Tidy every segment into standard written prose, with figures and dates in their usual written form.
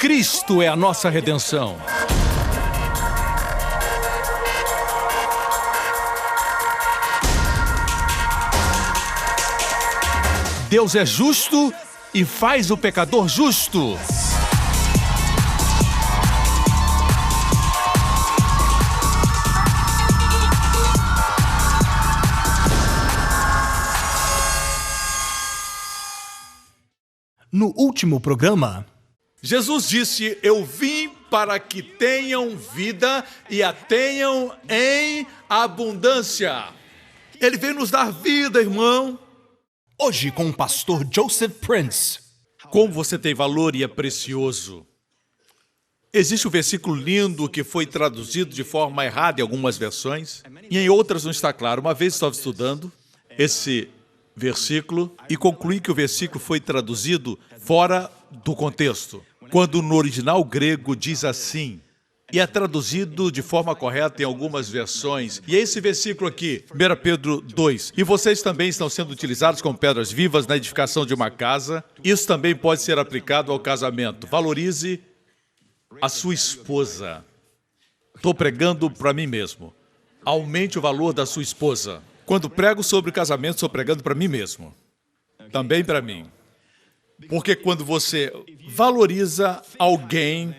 Cristo é a nossa redenção. Deus é justo e faz o pecador justo. No último programa, Jesus disse: eu vim para que tenham vida e a tenham em abundância. Ele veio nos dar vida, irmão. hoje com o pastor Joseph Prince. Como você tem valor e é precioso. Existe um versículo lindo que foi traduzido de forma errada em algumas versões e em outras não está claro. Uma vez estava estudando esse versículo e concluí que o versículo foi traduzido fora do contexto, quando no original grego diz assim, e é traduzido de forma correta em algumas versões. E é esse versículo aqui, 1 Pedro 2. E vocês também estão sendo utilizados como pedras vivas na edificação de uma casa. Isso também pode ser aplicado ao casamento. Valorize a sua esposa. Estou pregando para mim mesmo. Aumente o valor da sua esposa. Quando prego sobre o casamento, estou pregando para mim mesmo. Também para mim. Porque quando você valoriza alguém,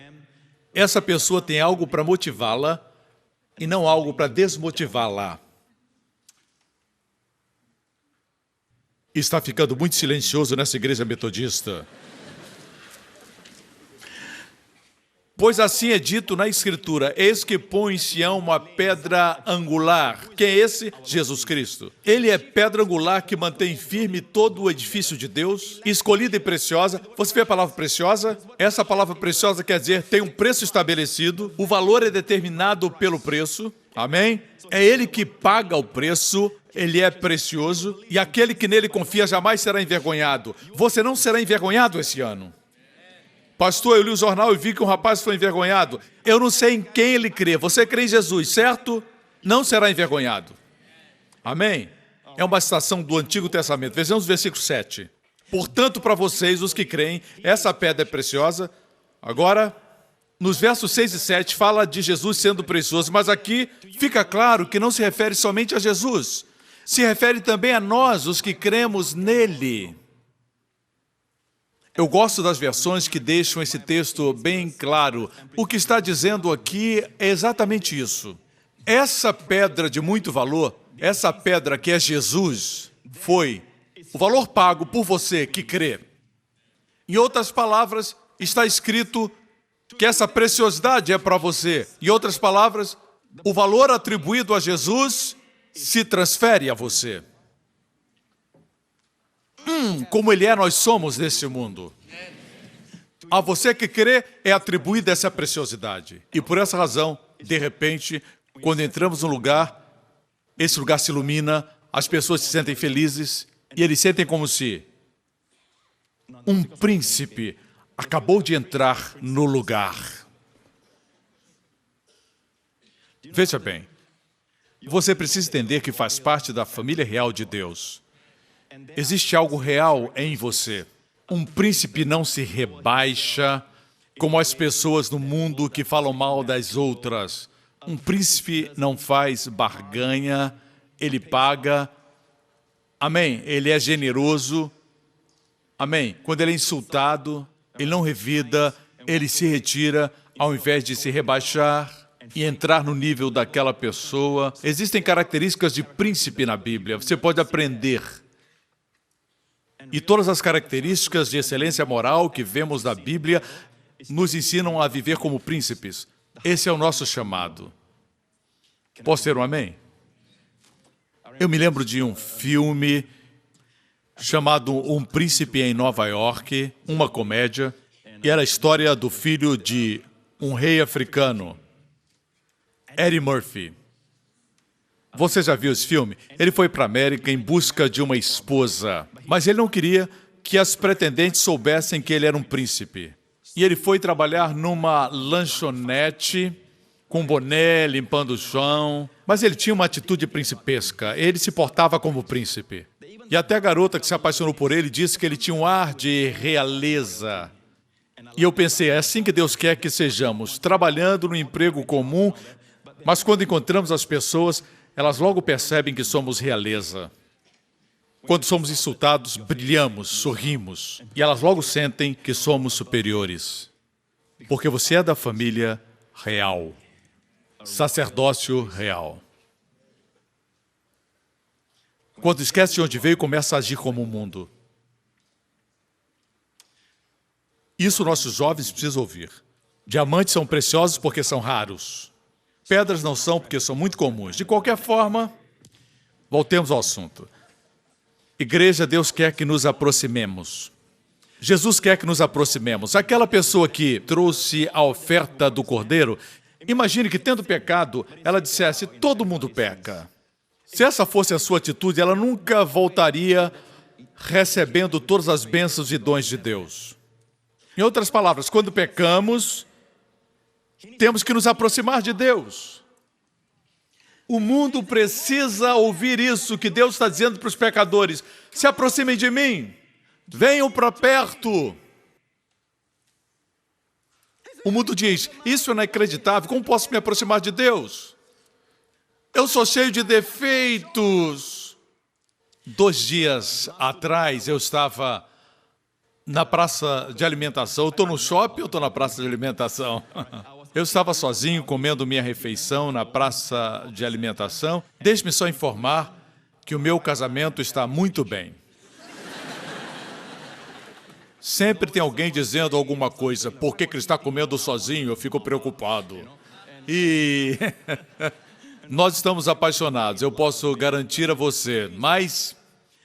essa pessoa tem algo para motivá-la e não algo para desmotivá-la. Está ficando muito silencioso nessa igreja metodista. Pois assim é dito na Escritura, eis que põe em Sião uma pedra angular. Quem é esse? Jesus Cristo. Ele é pedra angular que mantém firme todo o edifício de Deus, escolhida e preciosa. Você vê a palavra preciosa? Essa palavra preciosa quer dizer tem um preço estabelecido, o valor é determinado pelo preço. Amém? É Ele que paga o preço, Ele é precioso, e aquele que nele confia jamais será envergonhado. Você não será envergonhado esse ano. Pastor, eu li o jornal e vi que um rapaz foi envergonhado. Eu não sei em quem ele crê. Você crê em Jesus, certo? Não será envergonhado. Amém? É uma citação do Antigo Testamento. Vejamos o versículo 7. Portanto, para vocês, os que creem, essa pedra é preciosa. Agora, nos versos 6 e 7, fala de Jesus sendo precioso. Mas aqui fica claro que não se refere somente a Jesus. Se refere também a nós, os que cremos nele. Eu gosto das versões que deixam esse texto bem claro. O que está dizendo aqui é exatamente isso. Essa pedra de muito valor, essa pedra que é Jesus, foi o valor pago por você que crê. Em outras palavras, está escrito que essa preciosidade é para você. Em outras palavras, o valor atribuído a Jesus se transfere a você. Como Ele é, nós somos nesse mundo. A você que crê é atribuída essa preciosidade. E por essa razão, de repente, quando entramos num lugar, esse lugar se ilumina, as pessoas se sentem felizes e eles sentem como se um príncipe acabou de entrar no lugar. Veja bem, você precisa entender que faz parte da família real de Deus. Existe algo real em você. Um príncipe não se rebaixa como as pessoas no mundo que falam mal das outras. Um príncipe não faz barganha, ele paga. Amém? Ele é generoso. Amém? Quando ele é insultado, ele não revida, ele se retira ao invés de se rebaixar e entrar no nível daquela pessoa. Existem características de príncipe na Bíblia. Você pode aprender. E todas as características de excelência moral que vemos na Bíblia nos ensinam a viver como príncipes. Esse é o nosso chamado. Posso ter um amém? Eu me lembro de um filme chamado Um Príncipe em Nova York, uma comédia, e era a história do filho de um rei africano, Eddie Murphy. Você já viu esse filme? Ele foi para a América em busca de uma esposa, mas ele não queria que as pretendentes soubessem que ele era um príncipe. E ele foi trabalhar numa lanchonete, com boné, limpando o chão, mas ele tinha uma atitude principesca, ele se portava como príncipe. E até a garota que se apaixonou por ele disse que ele tinha um ar de realeza. E eu pensei, é assim que Deus quer que sejamos, trabalhando no emprego comum, mas quando encontramos as pessoas, elas logo percebem que somos realeza. Quando somos insultados, brilhamos, sorrimos, e elas logo sentem que somos superiores. Porque você é da família real, sacerdócio real. Quando esquece de onde veio, começa a agir como o mundo. Isso nossos jovens precisam ouvir. Diamantes são preciosos porque são raros. Pedras não são porque são muito comuns. De qualquer forma, voltemos ao assunto. Igreja, Deus quer que nos aproximemos. Jesus quer que nos aproximemos. Aquela pessoa que trouxe a oferta do cordeiro, imagine que, tendo pecado, ela dissesse, todo mundo peca. Se essa fosse a sua atitude, ela nunca voltaria recebendo todas as bênçãos e dons de Deus. Em outras palavras, quando pecamos, temos que nos aproximar de Deus. O mundo precisa ouvir isso que Deus está dizendo para os pecadores. Se aproximem de mim, venham para perto. O mundo diz, isso é inacreditável, como posso me aproximar de Deus? Eu sou cheio de defeitos. 2 dias atrás eu estava na praça de alimentação. Eu estou no shopping ou estou na praça de alimentação? Eu estava sozinho comendo minha refeição na praça de alimentação. Deixe-me só informar que o meu casamento está muito bem. Sempre tem alguém dizendo alguma coisa. Por que ele está comendo sozinho? Eu fico preocupado. E nós estamos apaixonados, eu posso garantir a você. Mas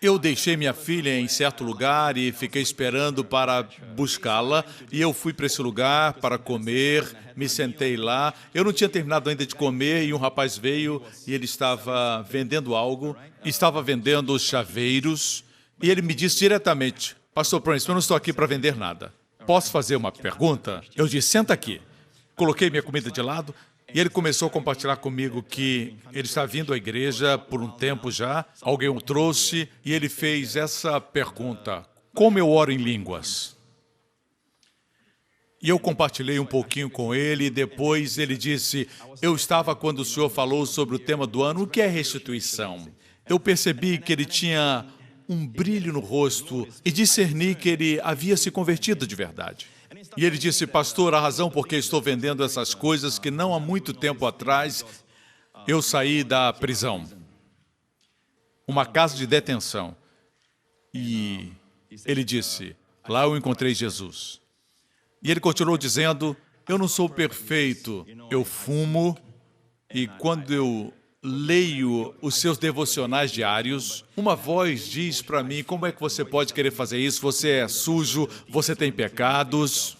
eu deixei minha filha em certo lugar e fiquei esperando para buscá-la. E eu fui para esse lugar para comer, me sentei lá. Eu não tinha terminado ainda de comer e um rapaz veio e ele estava vendendo algo. Estava vendendo chaveiros e ele me disse diretamente, Pastor Prince, eu não estou aqui para vender nada. Posso fazer uma pergunta? Eu disse, senta aqui. Coloquei minha comida de lado. E ele começou a compartilhar comigo que ele está vindo à igreja por um tempo já, alguém o trouxe e ele fez essa pergunta, como eu oro em línguas? E eu compartilhei um pouquinho com ele e depois ele disse, eu estava quando o senhor falou sobre o tema do ano, o que é restituição? Eu percebi que ele tinha um brilho no rosto e discerni que ele havia se convertido de verdade. E ele disse, pastor, a razão por que estou vendendo essas coisas que não há muito tempo atrás eu saí da prisão, uma casa de detenção. E ele disse, lá eu encontrei Jesus. E ele continuou dizendo, eu não sou perfeito, eu fumo e quando eu leio os seus devocionais diários, uma voz diz para mim, como é que você pode querer fazer isso? Você é sujo, você tem pecados.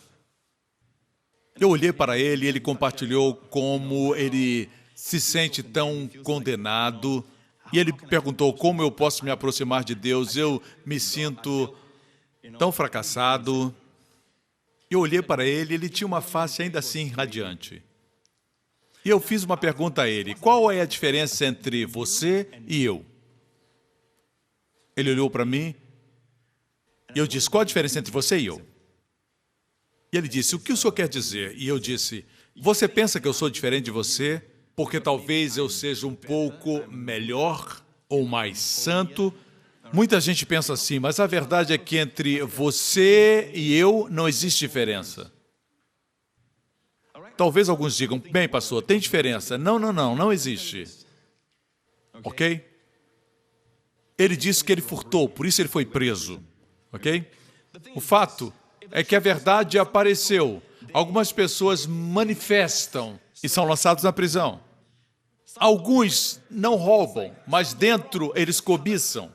Eu olhei para ele e ele compartilhou como ele se sente tão condenado. E ele perguntou, como eu posso me aproximar de Deus? Eu me sinto tão fracassado. Eu olhei para ele e ele tinha uma face ainda assim radiante. E eu fiz uma pergunta a ele, qual é a diferença entre você e eu? Ele olhou para mim e eu disse, qual a diferença entre você e eu? E ele disse, o que o senhor quer dizer? E eu disse, você pensa que eu sou diferente de você porque talvez eu seja um pouco melhor ou mais santo? Muita gente pensa assim, mas a verdade é que entre você e eu não existe diferença. Talvez alguns digam, bem, pastor, tem diferença. Não existe. Ok? Ele disse que ele furtou, por isso ele foi preso. Ok? O fato é que a verdade apareceu. Algumas pessoas manifestam e são lançados na prisão. Alguns não roubam, mas dentro eles cobiçam.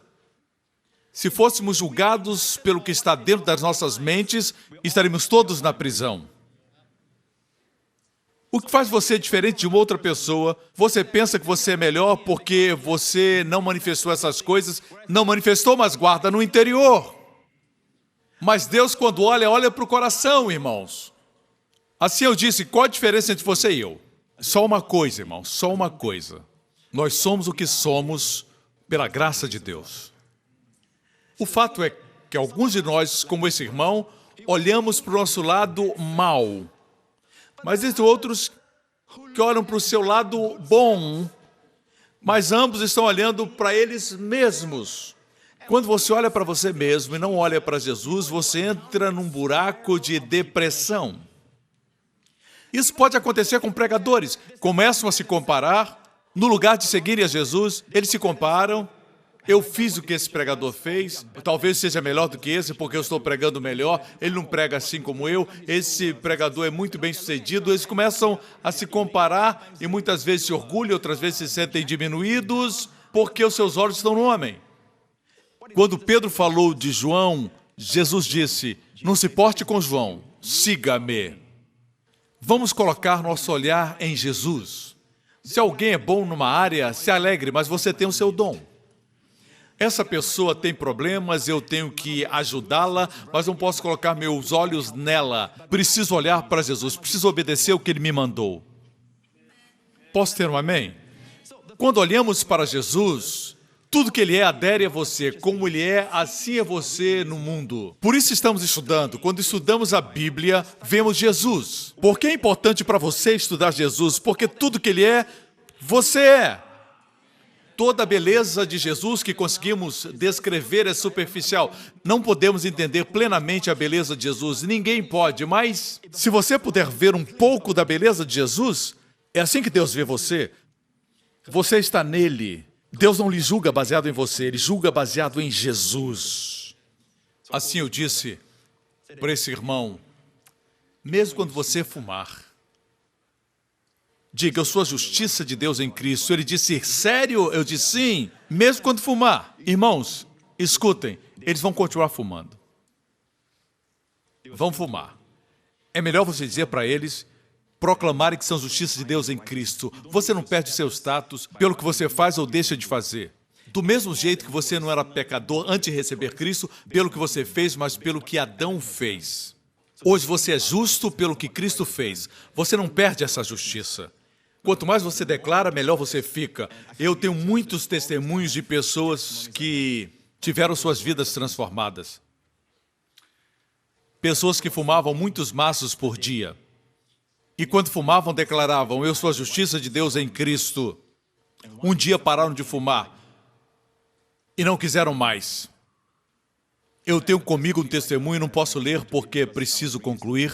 Se fôssemos julgados pelo que está dentro das nossas mentes, estaríamos todos na prisão. O que faz você diferente de uma outra pessoa? Você pensa que você é melhor porque você não manifestou essas coisas? Não manifestou, mas guarda no interior. Mas Deus, quando olha, olha para o coração, irmãos. Assim eu disse, qual a diferença entre você e eu? Só uma coisa, irmãos, só uma coisa. Nós somos o que somos pela graça de Deus. O fato é que alguns de nós, como esse irmão, olhamos para o nosso lado mal. Mas existem outros que olham para o seu lado bom, mas ambos estão olhando para eles mesmos. Quando você olha para você mesmo e não olha para Jesus, você entra num buraco de depressão. Isso pode acontecer com pregadores. Começam a se comparar. No lugar de seguirem a Jesus, eles se comparam. Eu fiz o que esse pregador fez, talvez seja melhor do que esse, porque eu estou pregando melhor. Ele não prega assim como eu. Esse pregador é muito bem sucedido. Eles começam a se comparar e muitas vezes se orgulham, outras vezes se sentem diminuídos, porque os seus olhos estão no homem. Quando Pedro falou de João, Jesus disse: não se porte com João, siga-me. Vamos colocar nosso olhar em Jesus. Se alguém é bom numa área, se alegre, mas você tem o seu dom. Essa pessoa tem problemas, eu tenho que ajudá-la, mas não posso colocar meus olhos nela. Preciso olhar para Jesus, preciso obedecer o que Ele me mandou. Posso ter um amém? Quando olhamos para Jesus, tudo que Ele é adere a você. Como Ele é, assim é você no mundo. Por isso estamos estudando. Quando estudamos a Bíblia, vemos Jesus. Por que é importante para você estudar Jesus? Porque tudo que Ele é, você é. Toda a beleza de Jesus que conseguimos descrever é superficial. Não podemos entender plenamente a beleza de Jesus. Ninguém pode, mas se você puder ver um pouco da beleza de Jesus, é assim que Deus vê você. Você está nele. Deus não lhe julga baseado em você, Ele julga baseado em Jesus. Assim eu disse para esse irmão, mesmo quando você fumar, diga, eu sou a justiça de Deus em Cristo. Ele disse, sério? Eu disse, sim, mesmo quando fumar. Irmãos, escutem, eles vão continuar fumando. Vão fumar. É melhor você dizer para eles, proclamarem que são justiça de Deus em Cristo. Você não perde seu status pelo que você faz ou deixa de fazer. Do mesmo jeito que você não era pecador antes de receber Cristo, pelo que você fez, mas pelo que Adão fez. Hoje você é justo pelo que Cristo fez. Você não perde essa justiça. Quanto mais você declara, melhor você fica. Eu tenho muitos testemunhos de pessoas que tiveram suas vidas transformadas. Pessoas que fumavam muitos maços por dia. E quando fumavam, declaravam, eu sou a justiça de Deus em Cristo. Um dia pararam de fumar e não quiseram mais. Eu tenho comigo um testemunho, não posso ler porque preciso concluir.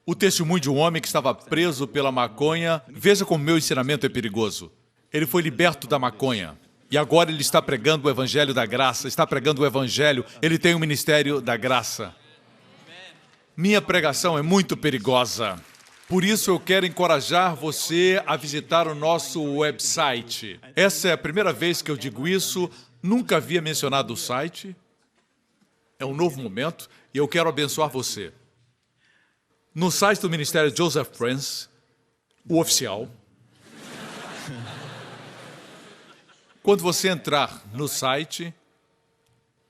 O testemunho de um homem que estava preso pela maconha. Veja como meu ensinamento é perigoso. Ele foi liberto da maconha. E agora ele está pregando o evangelho da graça, está pregando o evangelho. Ele tem o ministério da graça. Minha pregação é muito perigosa. Por isso eu quero encorajar você a visitar o nosso website. Essa é a primeira vez que eu digo isso, nunca havia mencionado o site. É um novo momento e eu quero abençoar você. No site do Ministério Joseph Prince, o oficial, quando você entrar no site,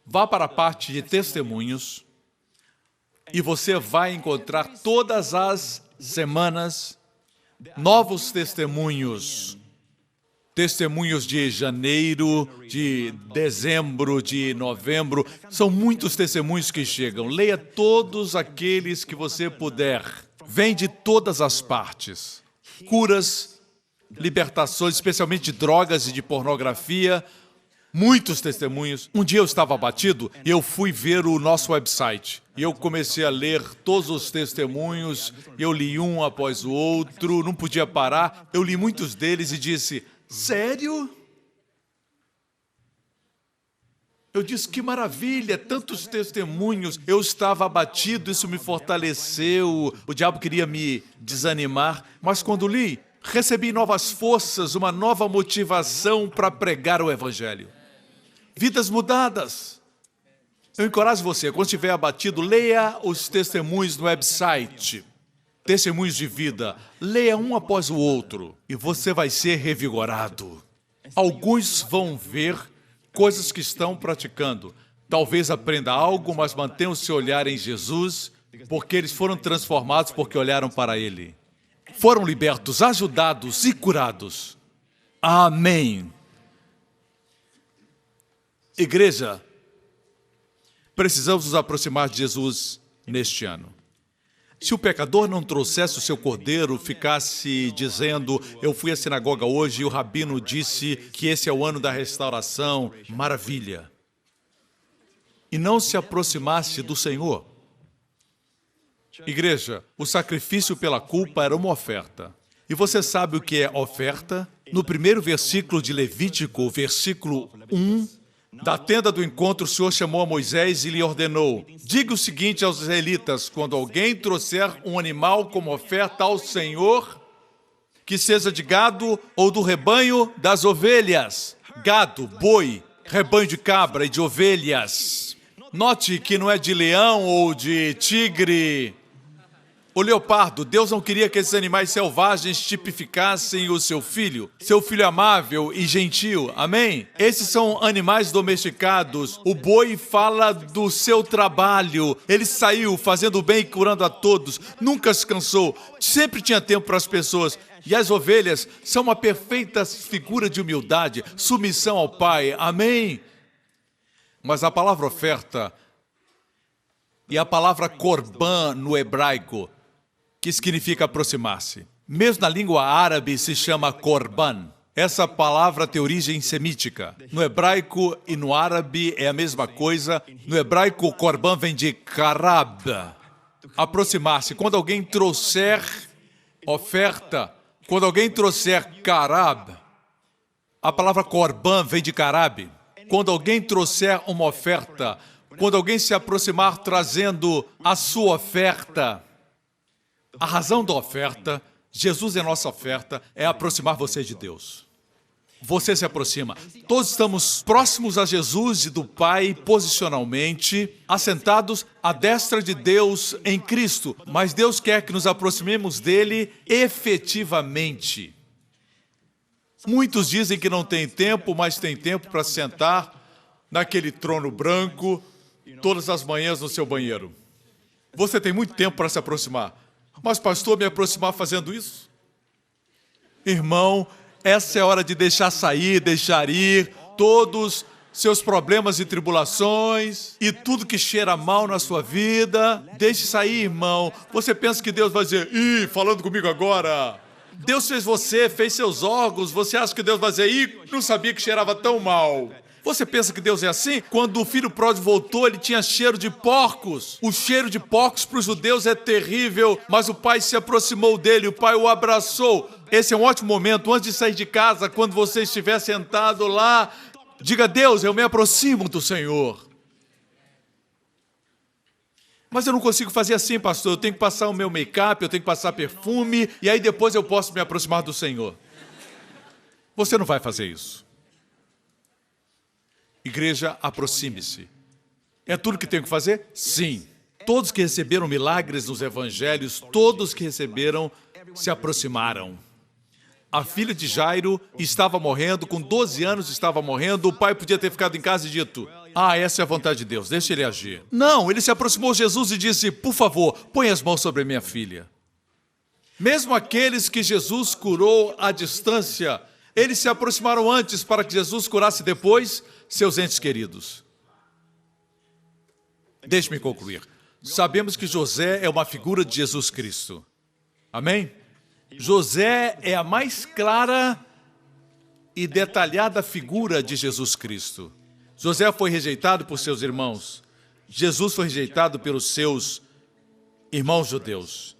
vá para a parte de testemunhos e você vai encontrar todas as semanas, novos testemunhos. Testemunhos de janeiro, de dezembro, de novembro. São muitos testemunhos que chegam. Leia todos aqueles que você puder. Vem de todas as partes. Curas, libertações, especialmente de drogas e de pornografia. Muitos testemunhos. Um dia eu estava abatido e eu fui ver o nosso website. E eu comecei a ler todos os testemunhos. Eu li um após o outro, não podia parar. Eu li muitos deles e disse, sério? Eu disse, que maravilha, tantos testemunhos. Eu estava abatido, isso me fortaleceu. O diabo queria me desanimar. Mas quando li, recebi novas forças, uma nova motivação para pregar o evangelho. Vidas mudadas. Eu encorajo você, quando estiver abatido, leia os testemunhos no website. Testemunhos de vida. Leia um após o outro e você vai ser revigorado. Alguns vão ver coisas que estão praticando. Talvez aprenda algo, mas mantenha o seu olhar em Jesus, porque eles foram transformados porque olharam para Ele. Foram libertos, ajudados e curados. Amém. Igreja, precisamos nos aproximar de Jesus neste ano. Se o pecador não trouxesse o seu cordeiro, ficasse dizendo, eu fui à sinagoga hoje e o rabino disse que esse é o ano da restauração, maravilha. E não se aproximasse do Senhor. Igreja, o sacrifício pela culpa era uma oferta. E você sabe o que é oferta? No primeiro versículo de Levítico, versículo 1, da tenda do encontro, o Senhor chamou a Moisés e lhe ordenou, diga o seguinte aos israelitas, quando alguém trouxer um animal como oferta ao Senhor, que seja de gado ou do rebanho das ovelhas, gado, boi, rebanho de cabra e de ovelhas. Note que não é de leão ou de tigre ou leopardo. Deus não queria que esses animais selvagens tipificassem o seu filho amável e gentil. Amém? Esses são animais domesticados. O boi fala do seu trabalho. Ele saiu fazendo bem e curando a todos. Nunca se cansou. Sempre tinha tempo para as pessoas. E as ovelhas são uma perfeita figura de humildade, submissão ao Pai. Amém? Mas a palavra oferta e a palavra korban no hebraico, que significa aproximar-se. Mesmo na língua árabe se chama korban. Essa palavra tem origem semítica. No hebraico e no árabe é a mesma coisa. No hebraico, o korban vem de karab, aproximar-se. Quando alguém trouxer oferta, quando alguém trouxer karab, a palavra korban vem de karab. Quando alguém trouxer uma oferta, quando alguém se aproximar trazendo a sua oferta, a razão da oferta, Jesus é nossa oferta, é aproximar você de Deus. Você se aproxima. Todos estamos próximos a Jesus e do Pai posicionalmente, assentados à destra de Deus em Cristo. Mas Deus quer que nos aproximemos dele efetivamente. Muitos dizem que não tem tempo, mas tem tempo para sentar naquele trono branco todas as manhãs no seu banheiro. Você tem muito tempo para se aproximar. Mas, pastor, me aproximar fazendo isso? Irmão, essa é a hora de deixar sair, deixar ir todos seus problemas e tribulações e tudo que cheira mal na sua vida. Deixe sair, irmão. Você pensa que Deus vai dizer, falando comigo agora. Deus fez você, fez seus órgãos. Você acha que Deus vai dizer, não sabia que cheirava tão mal. Você pensa que Deus é assim? Quando o filho pródigo voltou, ele tinha cheiro de porcos. O cheiro de porcos para os judeus é terrível, mas o pai se aproximou dele, o pai o abraçou. Esse é um ótimo momento, antes de sair de casa, quando você estiver sentado lá, diga, Deus, eu me aproximo do Senhor. Mas eu não consigo fazer assim, pastor. Eu tenho que passar o meu make-up, eu tenho que passar perfume, e aí depois eu posso me aproximar do Senhor. Você não vai fazer isso. Igreja, aproxime-se. É tudo que tenho que fazer? Sim. Todos que receberam milagres nos evangelhos, todos que receberam, se aproximaram. A filha de Jairo estava morrendo, com 12 anos estava morrendo, o pai podia ter ficado em casa e dito, essa é a vontade de Deus, deixa ele agir. Não, ele se aproximou de Jesus e disse, por favor, põe as mãos sobre a minha filha. Mesmo aqueles que Jesus curou à distância, eles se aproximaram antes para que Jesus curasse depois seus entes queridos. Deixe-me concluir. Sabemos que José é uma figura de Jesus Cristo. Amém? José é a mais clara e detalhada figura de Jesus Cristo. José foi rejeitado por seus irmãos. Jesus foi rejeitado pelos seus irmãos judeus.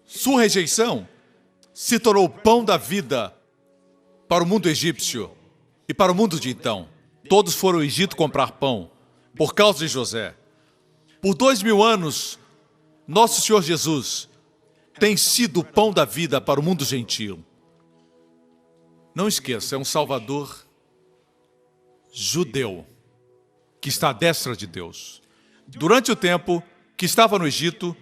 Sua rejeição se tornou o pão da vida para o mundo egípcio e para o mundo de então. Todos foram ao Egito comprar pão por causa de José. Por 2000 anos, nosso Senhor Jesus tem sido o pão da vida para o mundo gentil. Não esqueça, é um Salvador judeu que está à destra de Deus. Durante o tempo que estava no Egito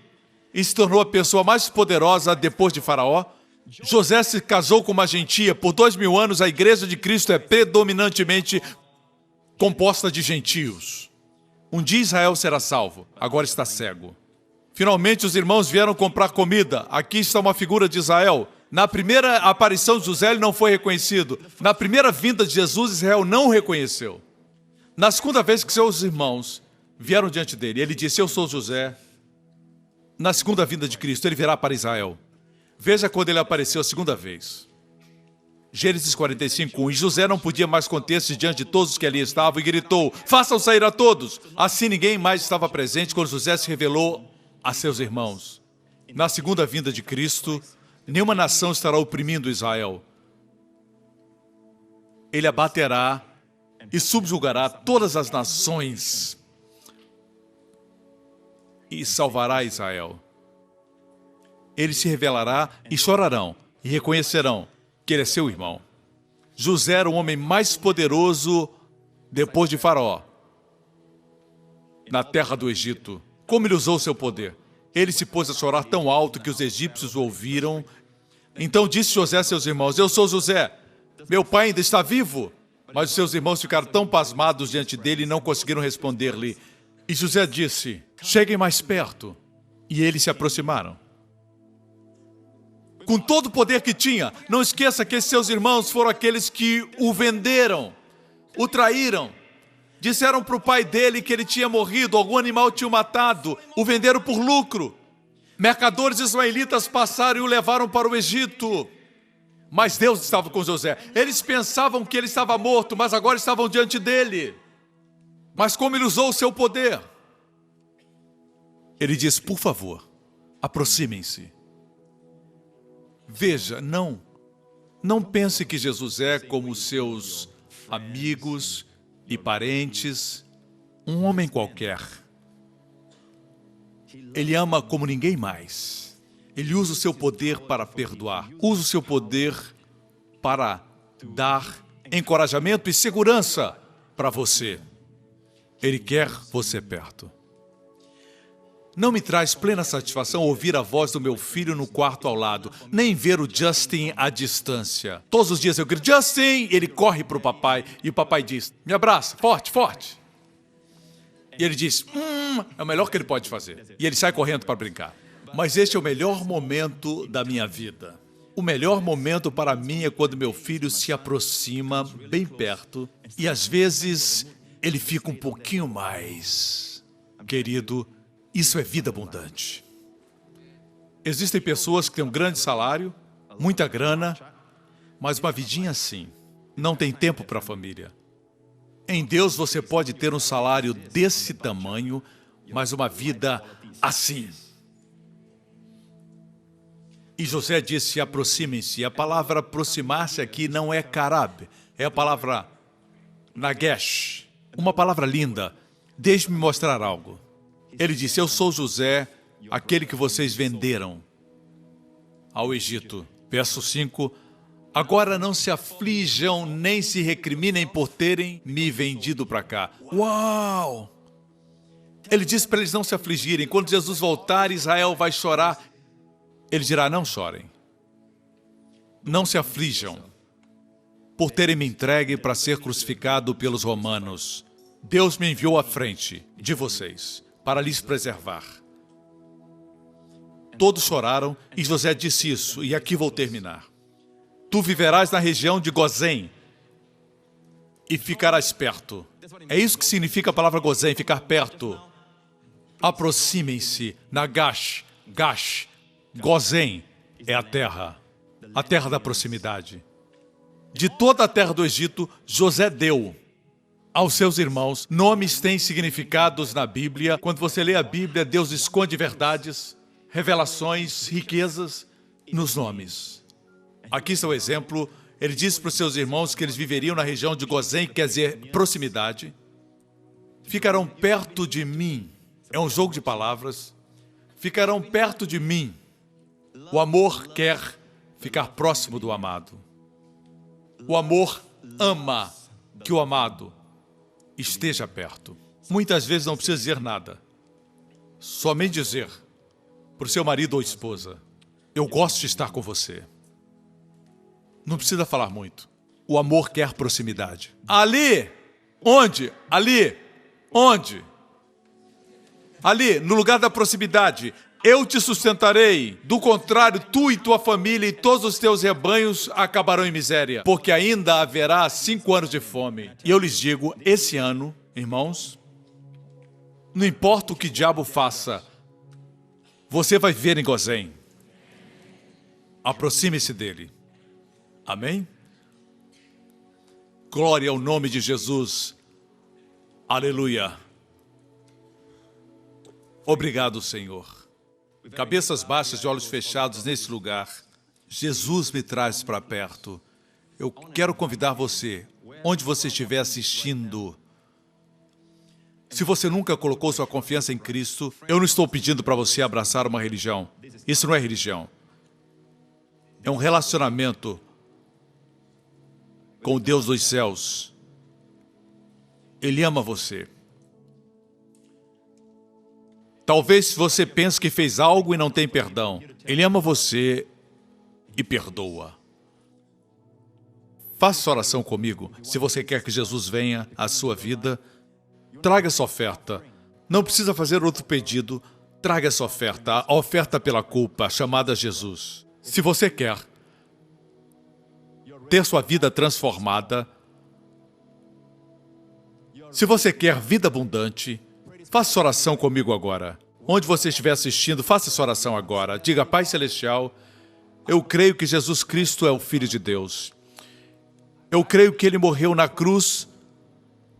e se tornou a pessoa mais poderosa depois de Faraó, José se casou com uma gentia. Por 2000 anos, a igreja de Cristo é predominantemente composta de gentios. Um dia Israel será salvo, agora está cego. Finalmente os irmãos vieram comprar comida. Aqui está uma figura de Israel. Na primeira aparição de José, ele não foi reconhecido. Na primeira vinda de Jesus, Israel não o reconheceu. Na segunda vez que seus irmãos vieram diante dele, ele disse: eu sou José. Na segunda vinda de Cristo, ele virá para Israel. Veja quando ele apareceu a segunda vez. Gênesis 45:1. E José não podia mais conter-se diante de todos os que ali estavam e gritou: façam sair a todos. Assim ninguém mais estava presente quando José se revelou a seus irmãos. Na segunda vinda de Cristo, nenhuma nação estará oprimindo Israel. Ele abaterá e subjugará todas as nações e salvará Israel. Ele se revelará e chorarão e reconhecerão que ele é seu irmão. José era o homem mais poderoso depois de Faraó na terra do Egito. Como ele usou seu poder? Ele se pôs a chorar tão alto que os egípcios o ouviram. Então disse José a seus irmãos: eu sou José, meu pai ainda está vivo. Mas os seus irmãos ficaram tão pasmados diante dele e não conseguiram responder-lhe. E José disse: cheguem mais perto. E eles se aproximaram. Com todo o poder que tinha, não esqueça que esses seus irmãos foram aqueles que o venderam, o traíram. Disseram para o pai dele que ele tinha morrido, algum animal tinha o matado, o venderam por lucro. Mercadores ismaelitas passaram e o levaram para o Egito. Mas Deus estava com José. Eles pensavam que ele estava morto, mas agora estavam diante dele. Mas como ele usou o seu poder? Ele diz: por favor, aproximem-se. Veja, não pense que Jesus é como seus amigos e parentes, um homem qualquer. Ele ama como ninguém mais. Ele usa o seu poder para perdoar. Usa o seu poder para dar encorajamento e segurança para você. Ele quer você perto. Não me traz plena satisfação ouvir a voz do meu filho no quarto ao lado, nem ver o Justin à distância. Todos os dias eu grito: Justin! Ele corre para o papai e o papai diz: me abraça, forte, forte. E ele diz: é o melhor que ele pode fazer. E ele sai correndo para brincar. Mas este é o melhor momento da minha vida. O melhor momento para mim é quando meu filho se aproxima bem perto e às vezes ele fica um pouquinho mais. Querido, isso é vida abundante. Existem pessoas que têm um grande salário, muita grana, mas uma vidinha assim. Não tem tempo para a família. Em Deus você pode ter um salário desse tamanho, mas uma vida assim. E José disse: aproximem-se. A palavra aproximar-se aqui não é karab, é a palavra nagesh. Uma palavra linda. Deixe-me mostrar algo. Ele disse: eu sou José, aquele que vocês venderam ao Egito. Verso 5. Agora não se aflijam, nem se recriminem por terem me vendido para cá. Uau! Ele disse para eles não se afligirem. Quando Jesus voltar, Israel vai chorar. Ele dirá: não chorem. Não se aflijam por terem me entregue para ser crucificado pelos romanos. Deus me enviou à frente de vocês para lhes preservar. Todos choraram e José disse isso, e aqui vou terminar. Tu viverás na região de Gozém e ficarás perto. É isso que significa a palavra Gozém, ficar perto. Aproximem-se. Nagash, Gash, Gozém é a terra da proximidade. De toda a terra do Egito, José deu aos seus irmãos. Nomes têm significados na Bíblia. Quando você lê a Bíblia, Deus esconde verdades, revelações, riquezas nos nomes. Aqui está o exemplo. Ele disse para os seus irmãos que eles viveriam na região de Gozém, que quer dizer proximidade. Ficarão perto de mim. É um jogo de palavras. Ficarão perto de mim. O amor quer ficar próximo do amado. O amor ama que o amado esteja perto. Muitas vezes não precisa dizer nada. Somente dizer para o seu marido ou esposa: eu gosto de estar com você. Não precisa falar muito. O amor quer proximidade. Ali! Onde? Ali! Onde? Ali, no lugar da proximidade. Eu te sustentarei. Do contrário, tu e tua família e todos os teus rebanhos acabarão em miséria, porque ainda haverá 5 anos de fome. E eu lhes digo, esse ano Irmãos, não importa o que o diabo faça, você vai ver em Gozém. Aproxime-se dele. Amém? Glória ao nome de Jesus. Aleluia. Obrigado, Senhor. Cabeças baixas e olhos fechados nesse lugar. Jesus me traz para perto. Eu quero convidar você, onde você estiver assistindo. Se você nunca colocou sua confiança em Cristo, eu não estou pedindo para você abraçar uma religião. Isso não é religião. É um relacionamento com o Deus dos céus. Ele ama você. Talvez você pense que fez algo e não tem perdão. Ele ama você e perdoa. Faça essa oração comigo. Se você quer que Jesus venha à sua vida, traga essa oferta. Não precisa fazer outro pedido. Traga essa oferta, a oferta pela culpa, chamada Jesus. Se você quer ter sua vida transformada, se você quer vida abundante, faça essa oração comigo agora. Onde você estiver assistindo, faça essa oração agora. Diga: Pai Celestial, eu creio que Jesus Cristo é o Filho de Deus. Eu creio que Ele morreu na cruz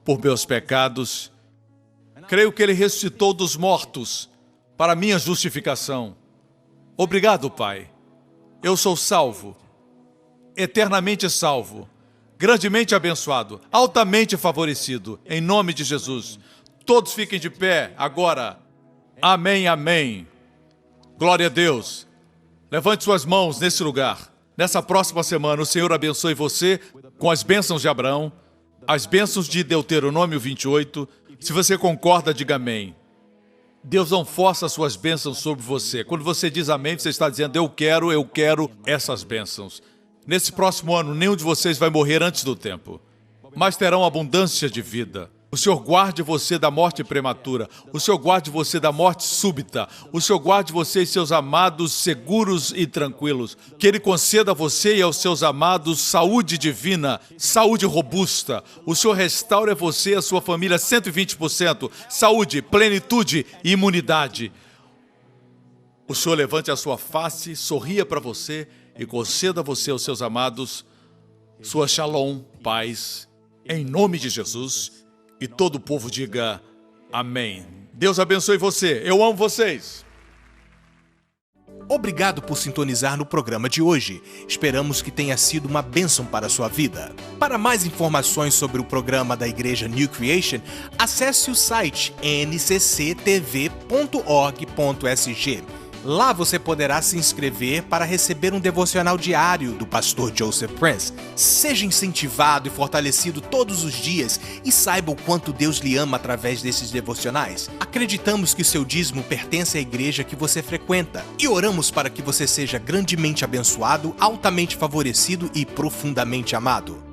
por meus pecados. Creio que Ele ressuscitou dos mortos para minha justificação. Obrigado, Pai. Eu sou salvo, eternamente salvo, grandemente abençoado, altamente favorecido, em nome de Jesus. Todos fiquem de pé agora. Amém, amém. Glória a Deus. Levante suas mãos nesse lugar. Nessa próxima semana, o Senhor abençoe você com as bênçãos de Abraão, as bênçãos de Deuteronômio 28. Se você concorda, diga amém. Deus não força as suas bênçãos sobre você. Quando você diz amém, você está dizendo: eu quero essas bênçãos. Nesse próximo ano, nenhum de vocês vai morrer antes do tempo, mas terão abundância de vida. O Senhor guarde você da morte prematura. O Senhor guarde você da morte súbita. O Senhor guarde você e seus amados seguros e tranquilos. Que Ele conceda a você e aos seus amados saúde divina, saúde robusta. O Senhor restaure a você e a sua família 120%. Saúde, plenitude e imunidade. O Senhor levante a sua face, sorria para você e conceda a você e aos seus amados sua shalom, paz, em nome de Jesus. E todo o povo diga amém. Deus abençoe você. Eu amo vocês. Obrigado por sintonizar no programa de hoje. Esperamos que tenha sido uma bênção para a sua vida. Para mais informações sobre o programa da Igreja New Creation, acesse o site ncctv.org.sg. Lá você poderá se inscrever para receber um devocional diário do pastor Joseph Prince. Seja incentivado e fortalecido todos os dias e saiba o quanto Deus lhe ama através desses devocionais. Acreditamos que seu dízimo pertence à igreja que você frequenta e oramos para que você seja grandemente abençoado, altamente favorecido e profundamente amado.